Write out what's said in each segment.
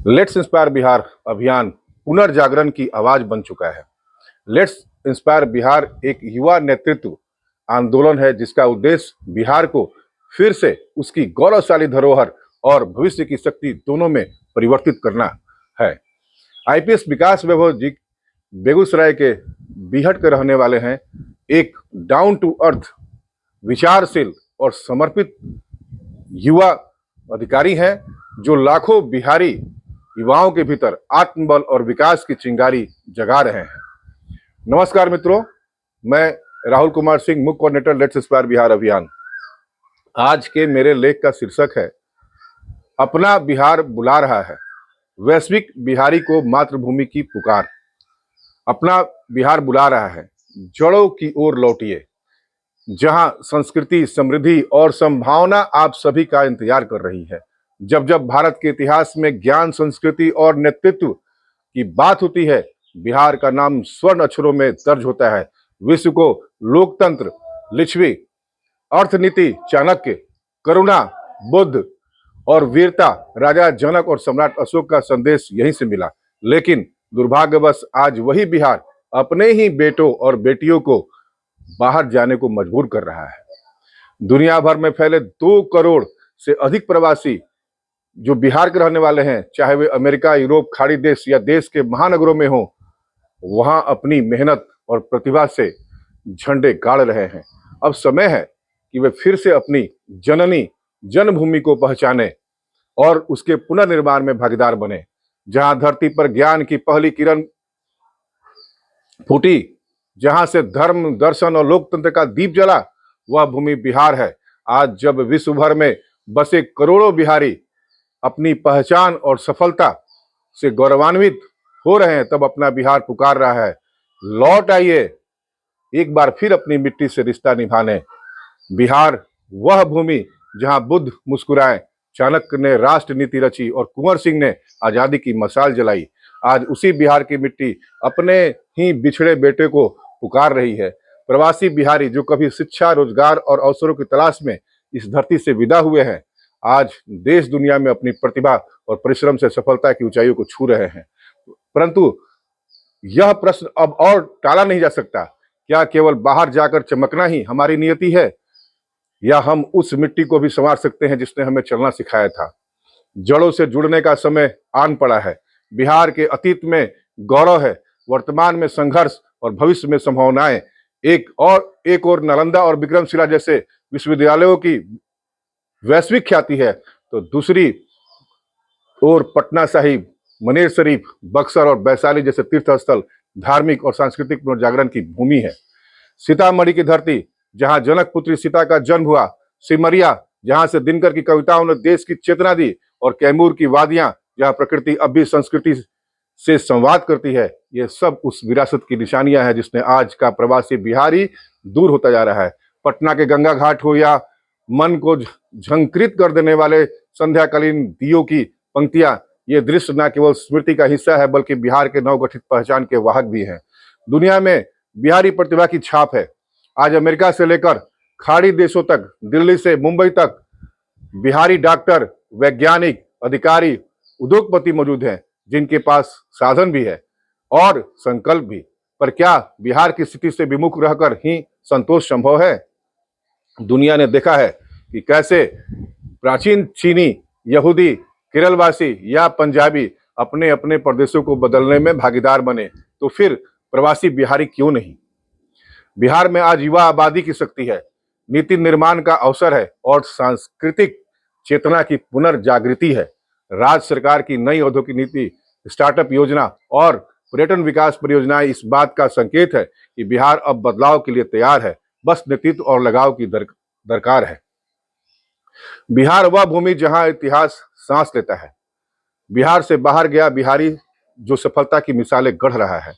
Let's inspire Bihar अभियान पुनर्जागरण की आवाज बन चुका है। लेट्स इंस्पायर बिहार एक युवा नेतृत्व आंदोलन है जिसका उद्देश्य बिहार को फिर से उसकी गौरवशाली धरोहर और भविष्य की शक्ति दोनों में परिवर्तित करना है। आईपीएस विकास वैभव जी बेगूसराय के बीहट के रहने वाले हैं। एक डाउन टू अर्थ, विचारशील और समर्पित युवा अधिकारी हैं जो लाखों बिहारी युवाओं के भीतर आत्मबल और विकास की चिंगारी जगा रहे हैं। नमस्कार मित्रों, मैं राहुल कुमार सिंह, मुख्य कोऑर्डिनेटर लेट्स इंस्पायर बिहार अभियान। आज के मेरे लेख का शीर्षक है अपना बिहार बुला रहा है, वैश्विक बिहारी को मातृभूमि की पुकार। अपना बिहार बुला रहा है, जड़ों की ओर लौटिए, जहां संस्कृति, समृद्धि और संभावना आप सभी का इंतजार कर रही है। जब जब भारत के इतिहास में ज्ञान, संस्कृति और नेतृत्व की बात होती है, बिहार का नाम स्वर्ण अक्षरों में दर्ज होता है। विश्व को लोकतंत्र, लिच्छवी, अर्थनीति, चाणक्य, करुणा, बुद्ध और वीरता, राजा जनक और सम्राट अशोक का संदेश यहीं से मिला। लेकिन दुर्भाग्यवश आज वही बिहार अपने ही बेटों और बेटियों को बाहर जाने को मजबूर कर रहा है। दुनिया भर में फैले 2 करोड़ से अधिक प्रवासी जो बिहार के रहने वाले हैं, चाहे वे अमेरिका, यूरोप, खाड़ी देश या देश के महानगरों में हो, वहां अपनी मेहनत और प्रतिभा से झंडे गाड़ रहे हैं। अब समय है कि वे फिर से अपनी जननी जन्मभूमि को पहचाने और उसके पुनर्निर्माण में भागीदार बने। जहां धरती पर ज्ञान की पहली किरण फूटी, जहां से धर्म, दर्शन और लोकतंत्र का दीप जला, वह भूमि बिहार है। आज जब विश्व भर में बसे करोड़ों बिहारी अपनी पहचान और सफलता से गौरवान्वित हो रहे हैं, तब अपना बिहार पुकार रहा है, लौट आइए, एक बार फिर अपनी मिट्टी से रिश्ता निभाने। बिहार वह भूमि जहां बुद्ध मुस्कुराए, चाणक्य ने राष्ट्र नीति रची और कुंवर सिंह ने आजादी की मशाल जलाई। आज उसी बिहार की मिट्टी अपने ही बिछड़े बेटे को पुकार रही है। प्रवासी बिहारी जो कभी शिक्षा, रोजगार और अवसरों की तलाश में इस धरती से विदा हुए हैं, आज देश दुनिया में अपनी प्रतिभा और परिश्रम से सफलता की ऊंचाइयों को छू रहे हैं। परंतु यह प्रश्न अब और टाला नहीं जा सकता, क्या केवल बाहर जाकर चमकना ही हमारी नियति है, या हम उस मिट्टी को भी संवार सकते हैं जिसने हमें चलना सिखाया था। जड़ों से जुड़ने का समय आन पड़ा है। बिहार के अतीत में गौरव है, वर्तमान में संघर्ष और भविष्य में संभावनाएं। एक और नालंदा और विक्रमशिला जैसे विश्वविद्यालयों की वैश्विक ख्याति है, तो दूसरी ओर पटना साहिब, मनेर शरीफ, बक्सर और वैशाली जैसे तीर्थ स्थल धार्मिक और सांस्कृतिक पुनर्जागरण की भूमि है। सीतामढ़ी की धरती जहां जनक पुत्री सीता का जन्म हुआ, सिमरिया जहां से दिनकर की कविताओं ने देश की चेतना दी, और कैमूर की वादियां जहां प्रकृति अब भी संस्कृति से संवाद करती है, ये सब उस विरासत की निशानियां हैं जिसने आज का प्रवासी बिहारी दूर होता जा रहा है। पटना के गंगा घाट हो या मन को झंकृत कर देने वाले संध्याकालीन दियों की पंक्तियां, ये दृश्य न केवल स्मृति का हिस्सा है बल्कि बिहार के नवगठित पहचान के वाहक भी हैं। दुनिया में बिहारी प्रतिभा की छाप है। आज अमेरिका से लेकर खाड़ी देशों तक, दिल्ली से मुंबई तक बिहारी डॉक्टर, वैज्ञानिक, अधिकारी, उद्योगपति मौजूद हैं जिनके पास साधन भी है और संकल्प भी। पर क्या बिहार की स्थिति से विमुख रहकर ही संतोष संभव है? दुनिया ने देखा है कि कैसे प्राचीन चीनी, यहूदी, केरलवासी या पंजाबी अपने अपने प्रदेशों को बदलने में भागीदार बने, तो फिर प्रवासी बिहारी क्यों नहीं? बिहार में आज युवा आबादी की शक्ति है, नीति निर्माण का अवसर है और सांस्कृतिक चेतना की पुनर्जागृति है। राज्य सरकार की नई औद्योगिक नीति, स्टार्टअप योजना और पर्यटन विकास परियोजनाएं इस बात का संकेत है कि बिहार अब बदलाव के लिए तैयार है, बस नेतृत्व और लगाव की दरकार है। बिहार वह भूमि जहां इतिहास सांस लेता है। बिहार से बाहर गया बिहारी जो सफलता की मिसालें गढ़ रहा है।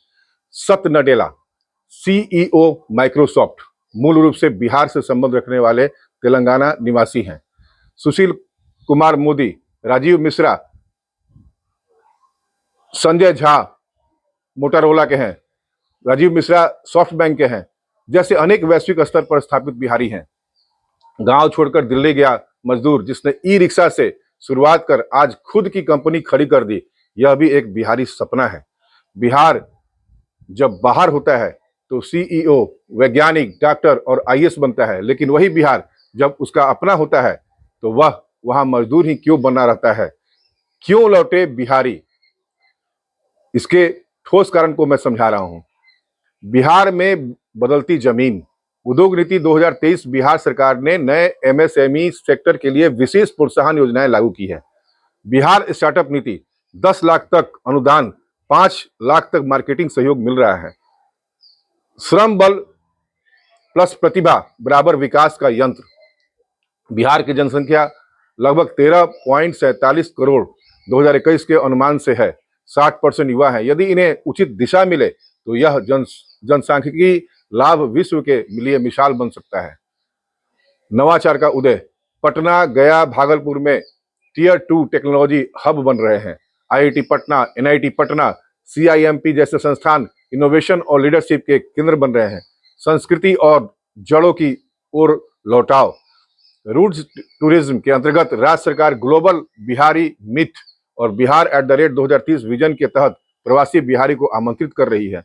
सत्य नडेला, सीईओ माइक्रोसॉफ्ट, मूल रूप से बिहार से संबंध रखने वाले तेलंगाना निवासी हैं। सुशील कुमार मोदी, राजीव मिश्रा, संजय झा मोटरोला के हैं, राजीव मिश्रा सॉफ्ट बैंक के हैं, जैसे अनेक वैश्विक स्तर पर स्थापित बिहारी हैं। गांव छोड़कर दिल्ली गया मजदूर जिसने ई रिक्शा से शुरुआत कर आज खुद की कंपनी खड़ी कर दी, यह भी एक बिहारी सपना है। बिहार जब बाहर होता है तो सीईओ, वैज्ञानिक, डॉक्टर और आईएएस बनता है, लेकिन वही बिहार जब उसका अपना होता है तो वह वहां मजदूर ही क्यों बना रहता है? क्यों लौटे बिहारी? इसके ठोस कारण को मैं समझा रहा हूं। बिहार में बदलती जमीन। उद्योग नीति 2023 बिहार सरकार ने नए एमएसएमई सेक्टर के लिए विशेष प्रोत्साहन योजनाएं लागू की है। बिहार स्टार्टअप नीति 10 लाख तक अनुदान, 5 लाख तक मार्केटिंग सहयोग मिल रहा है। श्रम बल प्लस प्रतिभा बराबर विकास का यंत्र। बिहार की जनसंख्या लगभग 13.47 करोड़ 2021 के अनुमान से है। 60% युवा है। यदि इन्हें उचित दिशा मिले तो यह जनसांख्यिकी लाभ विश्व के लिए मिसाल बन सकता है। नवाचार का उदय। पटना, गया, भागलपुर में टियर 2 टेक्नोलॉजी हब बन रहे हैं। IIT Patna, NIT Patna, CIMP जैसे संस्थान इनोवेशन और लीडरशिप के केंद्र बन रहे हैं। संस्कृति और जड़ों की ओर लौटाव। रूट्स टूरिज्म के अंतर्गत राज्य सरकार ग्लोबल बिहारी मीट और बिहार @2030 विजन के तहत प्रवासी बिहारी को आमंत्रित कर रही है।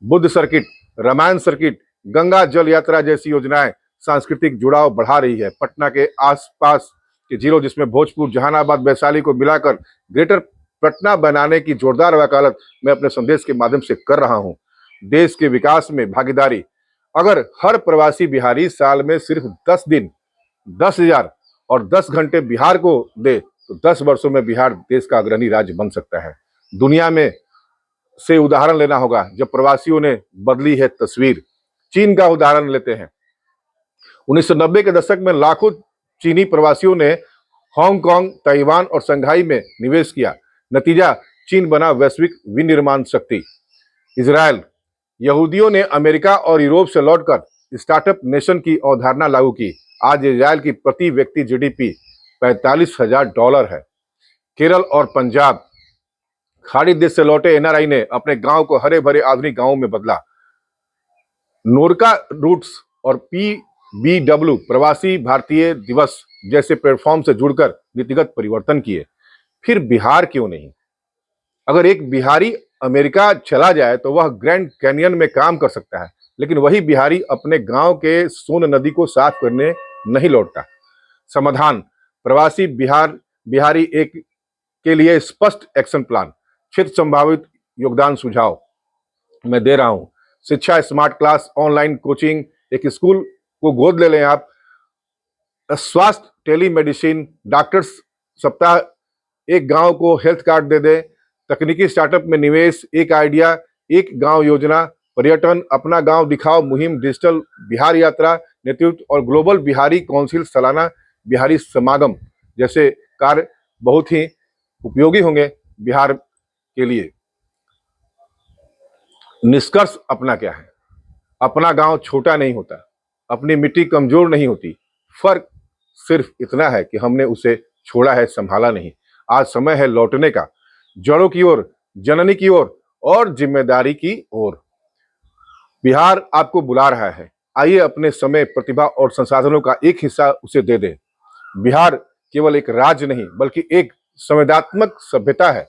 बुद्ध सर्किट, रामायण सर्किट, गंगा जल यात्रा जैसी योजनाएं सांस्कृतिक जुड़ाव बढ़ा रही है। पटना के आसपास के जिलों जिसमें भोजपुर, जहानाबाद, वैशाली को मिलाकर ग्रेटर पटना बनाने की जोरदार वकालत मैं अपने संदेश के माध्यम से कर रहा हूं। देश के विकास में भागीदारी। अगर हर प्रवासी बिहारी साल में सिर्फ 10 दिन, 10,000 और 10 घंटे बिहार को दे तो 10 वर्षों में बिहार देश का अग्रणी राज्य बन सकता है। दुनिया में से उदाहरण लेना होगा जब प्रवासियों ने बदली है तस्वीर। चीन का उदाहरण लेते हैं। 1990 के दशक में लाखों चीनी प्रवासियों ने हांगकांग, ताइवान और शंघाई में निवेश किया। नतीजा, चीन बना वैश्विक विनिर्माण शक्ति। इजराइल। यहूदियों ने अमेरिका और यूरोप से लौटकर स्टार्टअप नेशन की अवधारणा लागू की। आज इजराइल की प्रति व्यक्ति जीडीपी $45,000 है। केरल और पंजाब। खाड़ी देश से लौटे एनआरआई ने अपने गांव को हरे भरे आधुनिक गांवों में बदला। नोरका रूट्स और पीबीडब्ल्यू प्रवासी भारतीय दिवस जैसे प्लेटफॉर्म से जुड़कर नीतिगत परिवर्तन किए। फिर बिहार क्यों नहीं? अगर एक बिहारी अमेरिका चला जाए तो वह ग्रैंड कैनियन में काम कर सकता है, लेकिन वही बिहारी अपने गांव के सोन नदी को साफ करने नहीं लौटता। समाधान। प्रवासी बिहारी एक के लिए स्पष्ट एक्शन प्लान। क्षेत्र संभावित योगदान सुझाव मैं दे रहा हूं। शिक्षा, स्मार्ट क्लास, ऑनलाइन कोचिंग, एक स्कूल को गोद ले लें आप। स्वास्थ्य, टेलीमेडिसिन, डॉक्टर्स सप्ताह, एक गांव को हेल्थ कार्ड दे दें। तकनीकी स्टार्टअप में निवेश, एक आइडिया एक गांव योजना। पर्यटन, अपना गांव दिखाओ मुहिम, डिजिटल बिहार यात्रा, नेतृत्व और ग्लोबल बिहारी काउंसिल, सालाना बिहारी समागम जैसे कार्य बहुत ही उपयोगी होंगे बिहार के लिए। निष्कर्ष अपना क्या है? अपना गांव छोटा नहीं होता, अपनी मिट्टी कमजोर नहीं होती। फर्क सिर्फ इतना है कि हमने उसे छोड़ा है, संभाला नहीं। आज समय है लौटने का, जड़ों की ओर, जननी की ओर और जिम्मेदारी की ओर। बिहार आपको बुला रहा है। आइए अपने समय, प्रतिभा और संसाधनों का एक हिस्सा उसे दे दें। बिहार केवल एक राज्य नहीं बल्कि एक संवेदनात्मक सभ्यता है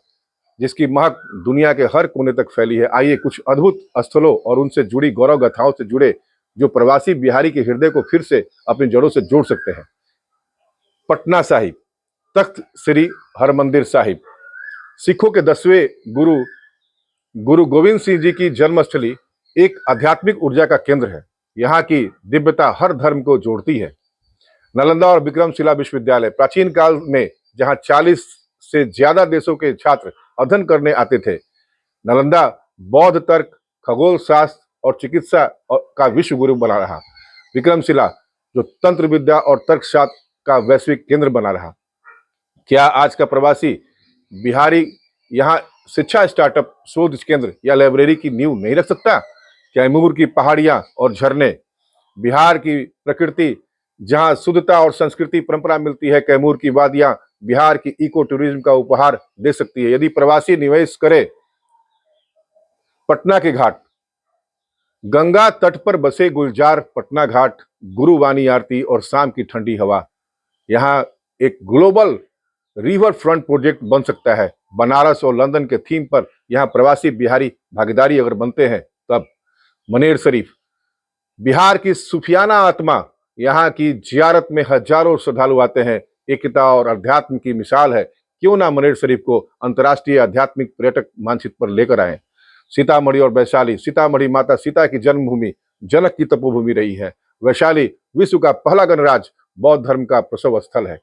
जिसकी महक दुनिया के हर कोने तक फैली है। आइए कुछ अद्भुत स्थलों और उनसे जुड़ी गौरव गाथाओं से जुड़े जो प्रवासी बिहारी के हृदय को फिर से अपनी जड़ों से जोड़ सकते हैं। पटना साहिब, तख्त श्री हरमंदिर साहिब, सिखों के 10वें गुरु गोविंद सिंह जी की जन्मस्थली, एक आध्यात्मिक ऊर्जा का केंद्र है। यहाँ की दिव्यता हर धर्म को जोड़ती है। नालंदा और विक्रमशिला विश्वविद्यालय, प्राचीन काल में जहाँ 40 से ज्यादा देशों के छात्र अध्ययन करने आते थे। नालंदा बौद्ध तर्क, खगोल शास्त्र और चिकित्सा का विश्व गुरु बना रहा। विक्रमशिला जो तंत्र विद्या और तर्कशास्त्र का वैश्विक केंद्र बना रहा। क्या आज का प्रवासी बिहारी यहाँ शिक्षा, स्टार्टअप, शोध केंद्र या लाइब्रेरी की नींव नहीं रख सकता? कैमूर की पहाड़ियां और झरने, बिहार की प्रकृति जहां शुद्धता और संस्कृति परंपरा मिलती है, कैमूर की वादियां बिहार की इको टूरिज्म का उपहार दे सकती है। यदि प्रवासी निवेश करे, पटना के घाट, गंगा तट पर बसे गुलजार पटना घाट, गुरुवाणी आरती और शाम की ठंडी हवा, यहाँ एक ग्लोबल रिवर फ्रंट प्रोजेक्ट बन सकता है। बनारस और लंदन के थीम पर यहाँ प्रवासी बिहारी भागीदारी अगर बनते हैं तब। मनेर शरीफ, बिहार की सूफियाना आत्मा, यहाँ की जियारत में हजारों श्रद्धालु आते हैं। एकता और अध्यात्म की मिसाल है। क्यों ना मनेर शरीफ को अंतर्राष्ट्रीय आध्यात्मिक पर्यटक मानचित्र पर लेकर आए। सीतामढ़ी और वैशाली, सीतामढ़ी माता सीता की जन्मभूमि, जनक की तपोभूमि रही है। वैशाली विश्व का पहला गणराज्य बौद्ध धर्म का प्रसव स्थल है।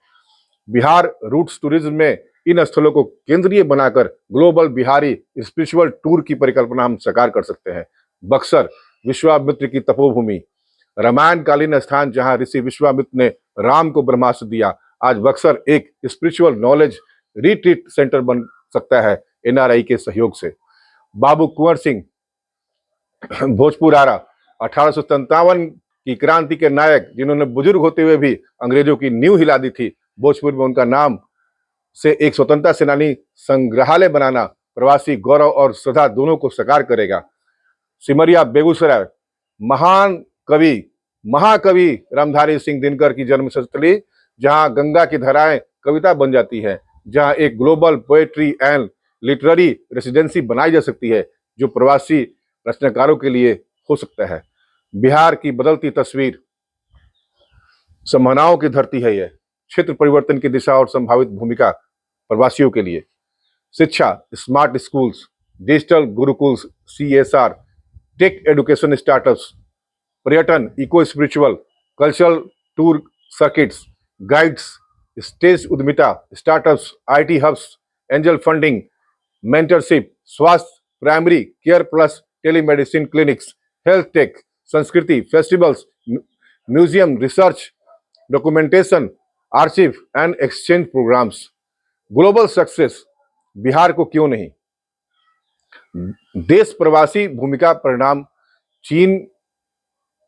बिहार रूट्स टूरिज्म में इन स्थलों को केंद्रीय बनाकर ग्लोबल बिहारी स्पिरिचुअल टूर की परिकल्पना हम साकार कर सकते हैं। बक्सर, विश्वामित्र की तपोभूमि, रामायणकालीन स्थान जहां ऋषि विश्वामित्र ने राम को ब्रह्मास्त्र दिया। आज बक्सर एक स्पिरिचुअल नॉलेज रिट्रीट सेंटर बन सकता है एनआरआई के सहयोग से। बाबू कुंवर सिंह, भोजपुर आरा, 1857 की क्रांति के नायक जिन्होंने बुजुर्ग होते हुए भी अंग्रेजों की नींव हिला दी थी। भोजपुर में उनका नाम से एक स्वतंत्रता सेनानी संग्रहालय बनाना प्रवासी गौरव और श्रद्धा दोनों को साकार करेगा। सिमरिया, बेगूसराय, महान कवि महाकवि रामधारी सिंह दिनकर की जन्मस्थली, जहां गंगा की धाराएं कविता बन जाती है, जहां एक global poetry and literary residency बनाई जा सकती है जो प्रवासी रचनाकारों के लिए हो सकता है। बिहार की बदलती तस्वीर, संभावनाओं की धरती है यह। क्षेत्र परिवर्तन की दिशा और संभावित भूमिका प्रवासियों के लिए। शिक्षा, smart schools, digital gurukuls, CSR, tech education startups, पर्यटन, eco spiritual, cultural tour circuits, guides, stage उद्यमिता, startups, IT hubs, angel funding, mentorship, स्वास्थ्य, primary care plus telemedicine clinics, health tech, संस्कृति, festivals, museum, research, documentation, archive and exchange programmes. Global success, Bihar को क्यों नहीं। देश प्रवासी भूमिका परिणाम, चीन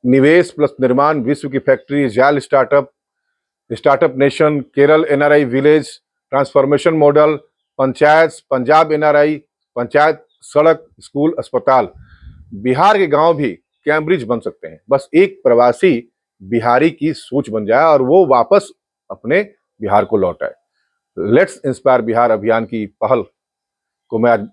निवेश प्लस निर्माण, विश्व की फैक्ट्री, जाल startup nation, Kerala NRI village transformation model, panchayat, Punjab NRI panchayat, सड़क, स्कूल, अस्पताल। बिहार के गांव भी कैम्ब्रिज बन सकते हैं। बस एक प्रवासी बिहारी की सोच बन जाए और वो वापस अपने बिहार को लौटाए। लेट्स इंस्पायर बिहार अभियान की पहल को मैं आज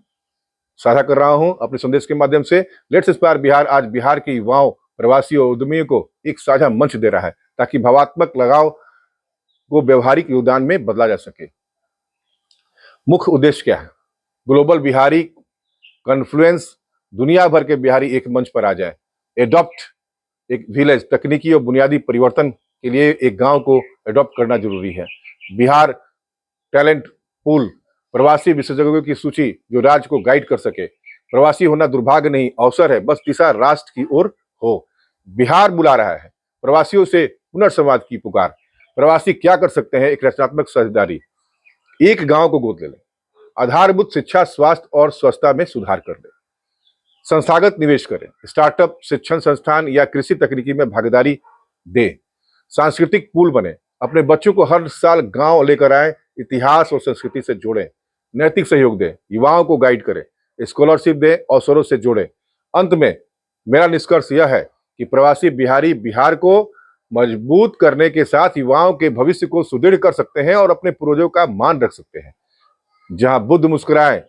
साझा कर रहा हूं अपने संदेश के माध्यम से। लेट्स इंस्पायर बिहार आज बिहार के युवाओं, प्रवासियों और उद्यमियों को एक साझा मंच दे रहा है ताकि भावात्मक लगाव को व्यवहारिक योगदान में बदला जा सके। मुख्य उद्देश्य क्या है। ग्लोबल बिहारी कॉन्फ्लुएंस, दुनिया भर के बिहारी एक मंच पर आ जाए। एडॉप्ट एक विलेज, तकनीकी और बुनियादी परिवर्तन के लिए एक गांव को एडॉप्ट करना जरूरी है। बिहार टैलेंट पूल, प्रवासी विशेषज्ञों की सूची जो राज्य को गाइड कर सके। प्रवासी होना दुर्भाग्य नहीं, अवसर है, बस दिशा राष्ट्र की ओर हो। बिहार बुला रहा है प्रवासियों से पुनर्संवाद की पुकार। प्रवासी क्या कर सकते हैं। एक रचनात्मक साझेदारी, एक गांव को गोद ले लें, आधारभूत शिक्षा, स्वास्थ्य और स्वच्छता में सुधार कर ले। संस्थागत निवेश करें, स्टार्टअप, शिक्षण संस्थान या कृषि तकनीकी में भागीदारी दे। सांस्कृतिक पूल बने, अपने बच्चों को हर साल गांव लेकर आए, इतिहास और संस्कृति से जोड़ें। नैतिक सहयोग दें, युवाओं को गाइड करें, स्कॉलरशिप दें, अवसरों से जोड़ें। अंत में मेरा निष्कर्ष यह है कि प्रवासी बिहारी बिहार को मजबूत करने के साथ युवाओं के भविष्य को सुदृढ़ कर सकते हैं और अपने पूर्वजों का मान रख सकते हैं। जहां बुद्ध मुस्कुराए,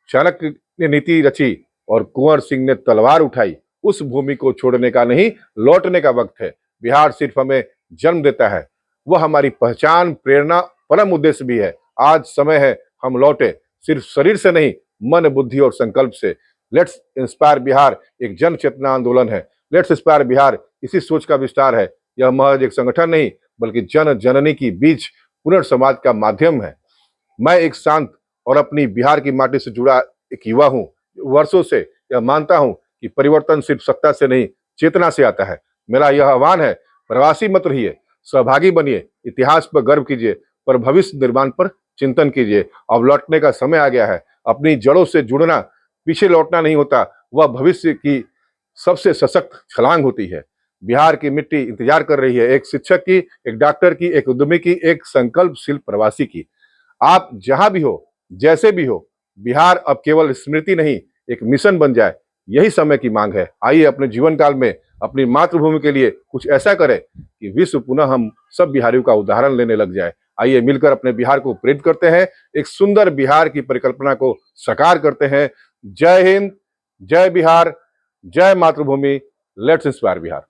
चाणक्य ने नीति रची और कुंवर सिंह ने तलवार उठाई, उस भूमि को छोड़ने का नहीं, लौटने का वक्त है। बिहार सिर्फ हमें जन्म देता है, वह हमारी पहचान, प्रेरणा, परम उद्देश्य भी है। आज समय है हम लौटे, सिर्फ शरीर से नहीं, मन, बुद्धि और संकल्प से। लेट्स इंस्पायर बिहार एक जन चेतना आंदोलन है। लेट्स इंस्पायर बिहार इसी सोच का विस्तार है। यह महज एक संगठन नहीं बल्कि जन जननी की बीच पुनर्संवाद का माध्यम है। मैं एक शांत और अपनी बिहार की माटी से जुड़ा एक युवा हूं। वर्षों से यह मानता हूं कि परिवर्तन सिर्फ सत्ता से नहीं, चेतना से आता है। मेरा यह आह्वान है, प्रवासी मत रहिए, सहभागी बनिए, इतिहास पर गर्व कीजिए, पर भविष्य निर्माण पर चिंतन कीजिए। अब लौटने का समय आ गया है। अपनी जड़ों से जुड़ना, पीछे लौटना नहीं होता, वह भविष्य की सबसे सशक्त छलांग होती है। बिहार की मिट्टी इंतजार कर रही है, एक शिक्षक की, एक डॉक्टर की, एक उद्यमी की, एक संकल्पशील प्रवासी की। आप जहां भी हो, जैसे भी हो, बिहार अब केवल स्मृति नहीं, एक मिशन बन जाए, यही समय की मांग है। आइए अपने जीवन काल में अपनी मातृभूमि के लिए कुछ ऐसा करें कि विश्व पुनः हम सब बिहारियों का उदाहरण लेने लग जाए। आइए मिलकर अपने बिहार को प्रेरित करते हैं, एक सुंदर बिहार की परिकल्पना को साकार करते हैं। जय हिंद, जय बिहार, जय मातृभूमि। Let's inspire Bihar.